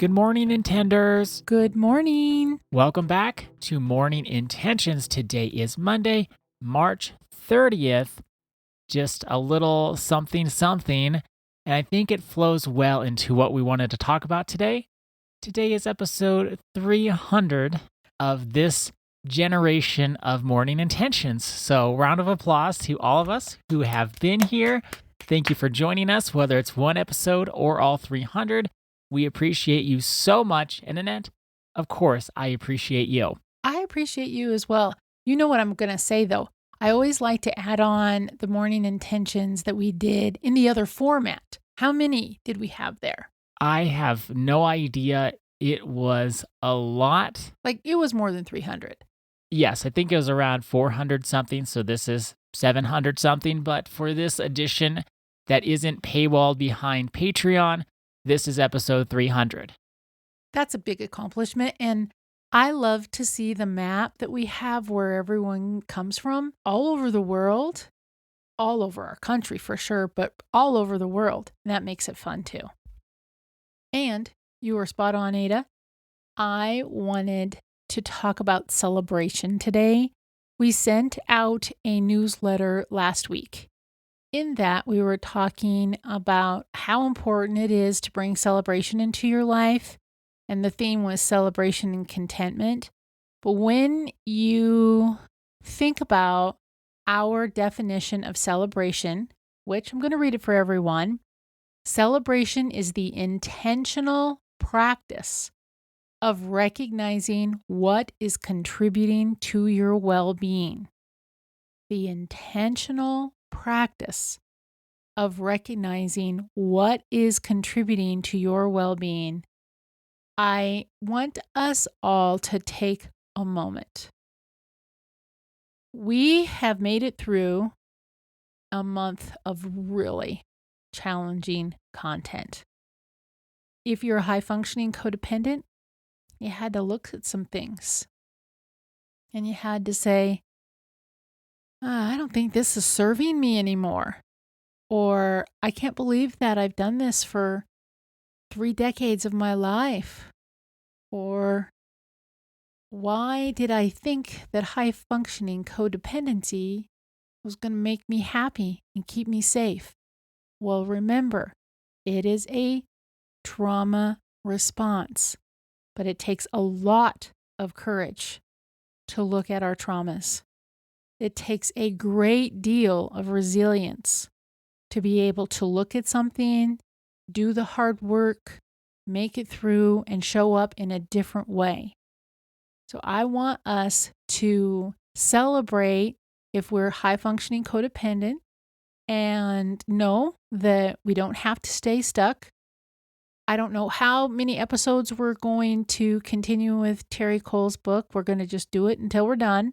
Good morning, Intenders. Good morning. Welcome back to Morning Intentions. Today is Monday, March 30th. Just a little something, something. And I think it flows well into what we wanted to talk about today. Today is episode 300 of this generation of Morning Intentions. So, round of applause to all of us who have been here. Thank you for joining us, whether it's one episode or all 300. We appreciate you so much. And Annette, of course, I appreciate you. I appreciate you as well. You know what I'm going to say, though? I always like to add on the morning intentions that we did in the other format. How many did we have there? I have no idea. It was a lot. Like, it was more than 300. Yes, I think it was around 400 something. So this is 700 something. But for this edition that isn't paywalled behind Patreon, this is episode 300. That's a big accomplishment. And I love to see the map that we have where everyone comes from all over the world, all over our country for sure, but all over the world. And that makes it fun too. And you were spot on, Ada. I wanted to talk about celebration today. We sent out a newsletter last week. In that, we were talking about how important it is to bring celebration into your life. And the theme was celebration and contentment. But when you think about our definition of celebration, which I'm going to read it for everyone, celebration is the intentional practice of recognizing what is contributing to your well-being. The intentional practice of recognizing what is contributing to your well-being. I want us all to take a moment. We have made it through a month of really challenging content. If you're a high-functioning codependent, you had to look at some things. And you had to say, I don't think this is serving me anymore. Or I can't believe that I've done this for 3 decades of my life. Or why did I think that high-functioning codependency was going to make me happy and keep me safe? Well, remember, it is a trauma response, but it takes a lot of courage to look at our traumas. It takes a great deal of resilience to be able to look at something, do the hard work, make it through, and show up in a different way. So I want us to celebrate if we're high-functioning codependent and know that we don't have to stay stuck. I don't know how many episodes we're going to continue with Terry Cole's book. We're going to just do it until we're done.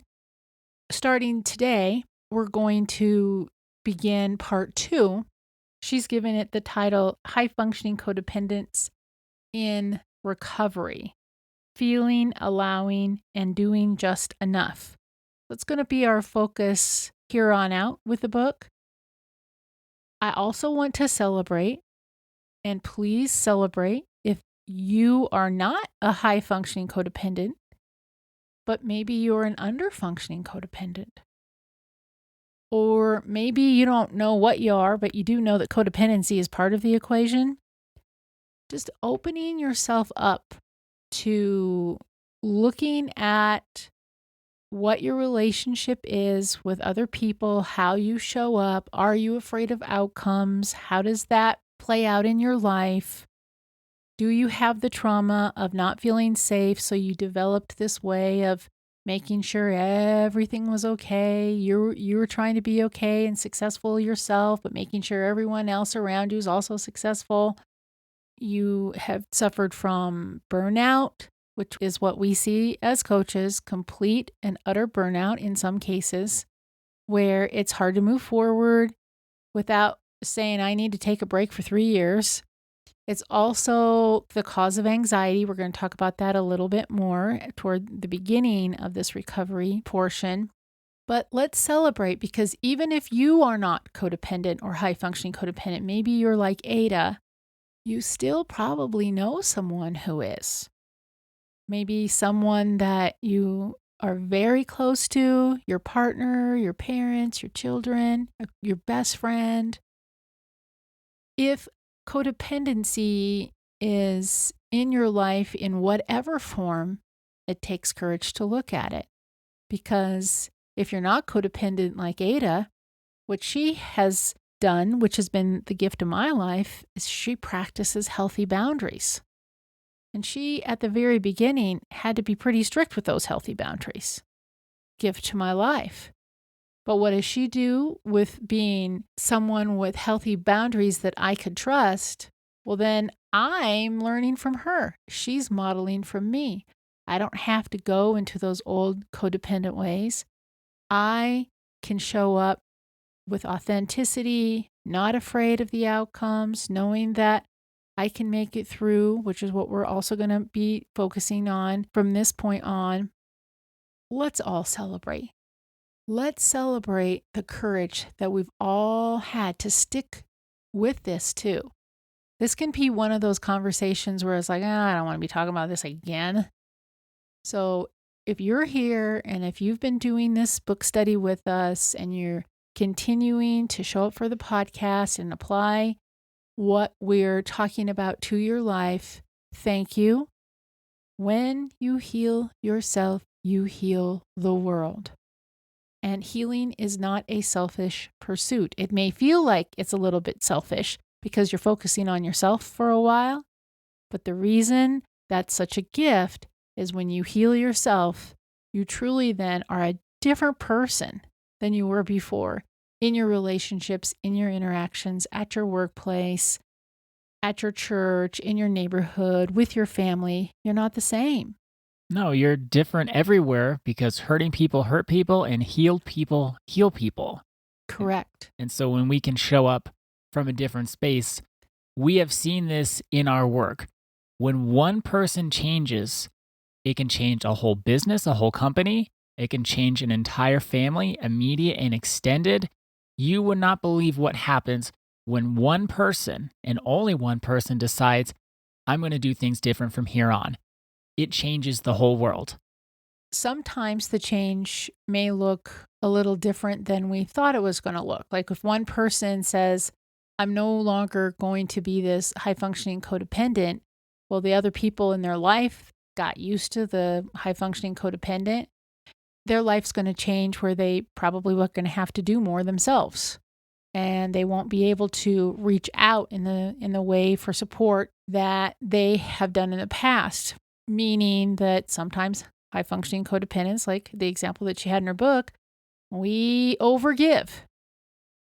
Starting today, we're going to begin part 2. She's given it the title, High Functioning Codependence in Recovery, Feeling, Allowing, and Doing Just Enough. That's going to be our focus here on out with the book. I also want to celebrate, and please celebrate if you are not a high-functioning codependent, but maybe you're an under-functioning codependent. Or maybe you don't know what you are, but you do know that codependency is part of the equation. Just opening yourself up to looking at what your relationship is with other people, how you show up. Are you afraid of outcomes? How does that play out in your life? Do you have the trauma of not feeling safe, so you developed this way of making sure everything was okay? You were trying to be okay and successful yourself, but making sure everyone else around you is also successful. You have suffered from burnout, which is what we see as coaches, complete and utter burnout in some cases, where it's hard to move forward without saying, I need to take a break for 3 years. It's also the cause of anxiety. We're going to talk about that a little bit more toward the beginning of this recovery portion. But let's celebrate, because even if you are not codependent or high-functioning codependent, maybe you're like Ada, you still probably know someone who is. Maybe someone that you are very close to, your partner, your parents, your children, your best friend. If codependency is in your life in whatever form, it takes courage to look at it. Because if you're not codependent like Ada, what she has done, which has been the gift of my life, is she practices healthy boundaries. And she, at the very beginning, had to be pretty strict with those healthy boundaries. Gift to my life. But what does she do with being someone with healthy boundaries that I could trust? Well, then I'm learning from her. She's modeling from me. I don't have to go into those old codependent ways. I can show up with authenticity, not afraid of the outcomes, knowing that I can make it through, which is what we're also going to be focusing on from this point on. Let's all celebrate. Let's celebrate the courage that we've all had to stick with this too. This can be one of those conversations where it's like, I don't want to be talking about this again. So if you're here and if you've been doing this book study with us and you're continuing to show up for the podcast and apply what we're talking about to your life, thank you. When you heal yourself, you heal the world. And healing is not a selfish pursuit. It may feel like it's a little bit selfish because you're focusing on yourself for a while, but the reason that's such a gift is when you heal yourself, you truly then are a different person than you were before in your relationships, in your interactions, at your workplace, at your church, in your neighborhood, with your family. You're not the same. No, you're different everywhere because hurting people hurt people and healed people heal people. Correct. And so when we can show up from a different space, we have seen this in our work. When one person changes, it can change a whole business, a whole company. It can change an entire family, immediate and extended. You would not believe what happens when one person and only one person decides, I'm going to do things different from here on. It changes the whole world. Sometimes the change may look a little different than we thought it was going to look. Like if one person says, I'm no longer going to be this high-functioning codependent, well, the other people in their life got used to the high-functioning codependent. Their life's going to change where they probably are going to have to do more themselves. And they won't be able to reach out in the way for support that they have done in the past. Meaning that sometimes high-functioning codependents, like the example that she had in her book, we overgive.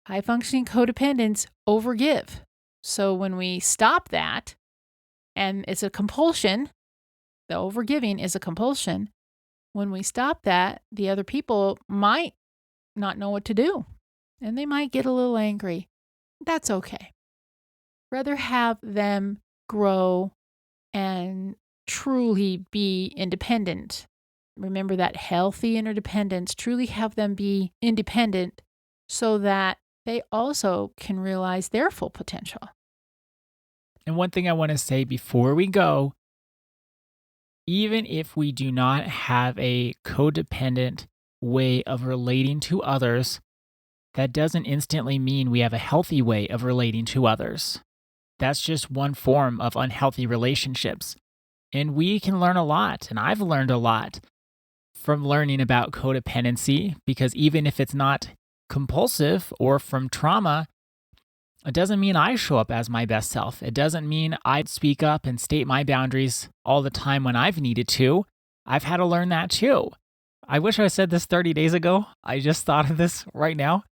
High-functioning codependents overgive. So when we stop that, and it's a compulsion, the overgiving is a compulsion. When we stop that, the other people might not know what to do, and they might get a little angry. That's okay. Rather have them grow and truly be independent. Remember that healthy interdependence, truly have them be independent so that they also can realize their full potential. And one thing I want to say before we go, even if we do not have a codependent way of relating to others, that doesn't instantly mean we have a healthy way of relating to others. That's just one form of unhealthy relationships. And we can learn a lot, and I've learned a lot from learning about codependency, because even if it's not compulsive or from trauma, it doesn't mean I show up as my best self. It doesn't mean I speak up and state my boundaries all the time when I've needed to. I've had to learn that too. I wish I said this 30 days ago. I just thought of this right now.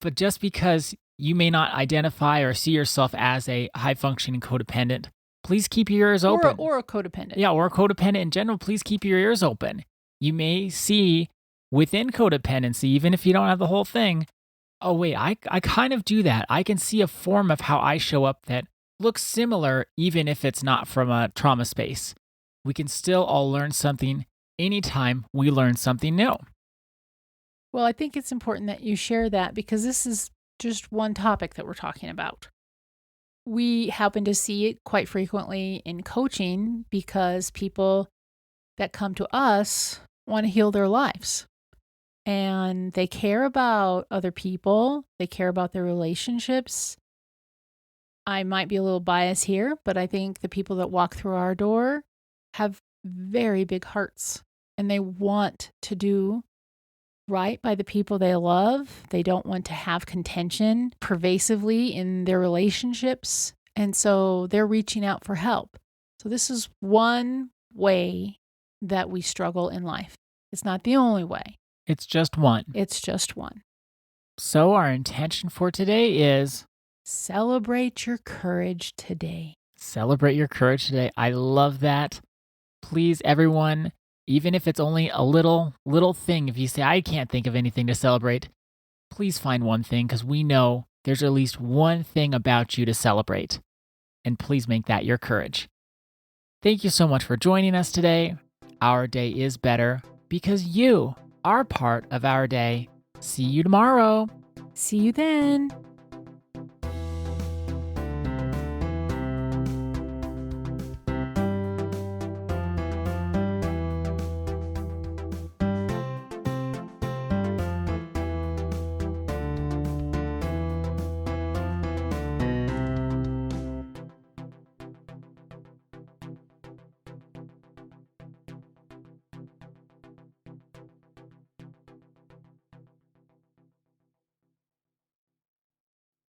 But just because you may not identify or see yourself as a high-functioning codependent, please keep your ears open. Or a codependent. Yeah, or a codependent in general, please keep your ears open. You may see within codependency, even if you don't have the whole thing, oh wait, I kind of do that. I can see a form of how I show up that looks similar, even if it's not from a trauma space. We can still all learn something anytime we learn something new. Well, I think it's important that you share that because this is just one topic that we're talking about. We happen to see it quite frequently in coaching because people that come to us want to heal their lives. And they care about other people. They care about their relationships. I might be a little biased here, but I think the people that walk through our door have very big hearts and they want to do right by the people they love. They don't want to have contention pervasively in their relationships. And so they're reaching out for help. So this is one way that we struggle in life. It's not the only way. It's just one. It's just one. So our intention for today is celebrate your courage today. Celebrate your courage today. I love that. Please, everyone, even if it's only a little thing, if you say, I can't think of anything to celebrate, please find one thing because we know there's at least one thing about you to celebrate. And please make that your courage. Thank you so much for joining us today. Our day is better because you are part of our day. See you tomorrow. See you then.